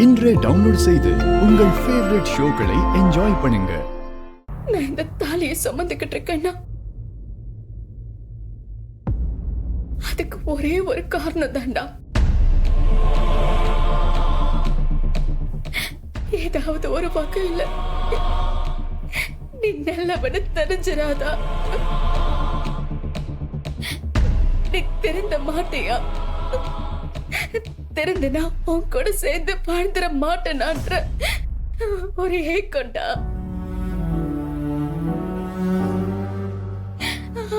இன்றே டவுன்லோட் செய்து உங்கள் ஃபேவரட் ஷோக்களை என்ஜாய் பண்ணுங்க. நான் இந்த தாலியை சுமந்துக்கிட்டு இருக்கேன்னா அதுக்கு ஒரே ஒரு காரணம் தான்டா. ஏதாவது ஒரு வகையில நீ நல்லவனு தெரிஞ்சிராதா? நீ திருந்த மாட்டியா? திருந்தனா உன் கூட சேர்ந்து வாழ்ந்துட மாட்டேனான்ற ஒரு ஏக்கம்டா.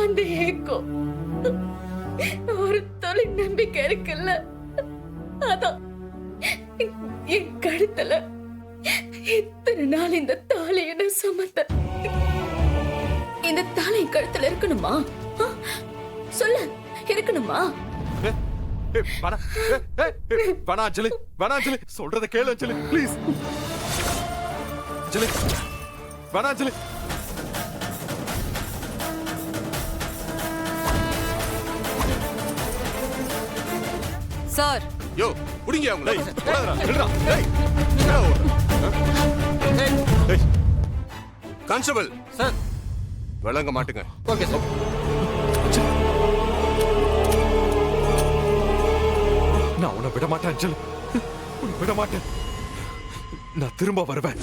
அந்த ஏக்கம் ஒரு தொலை நம்பிக்கை இருக்குல்ல, அதான் என் கழுத்துல இத்தனை நாள் இந்த தாலி என்ன சுமந்த. இந்த தாலி என் கழுத்துல இருக்கணுமா? சொல்ல இருக்கணுமா? சொல்றத கேளு அஞ்சலி, ப்ளீஸ். அஞ்சலி, வேணா அஞ்சலி. சார், யோ புடிங்க அவங்கள. கான்ஸ்டபிள் சார், விளங்க மாட்டுங்க. Okay sir. நான் உன்னை விட மாட்டேன் அஞ்சலி, உன்னை விட மாட்டேன். நான் திரும்ப வருவேன்.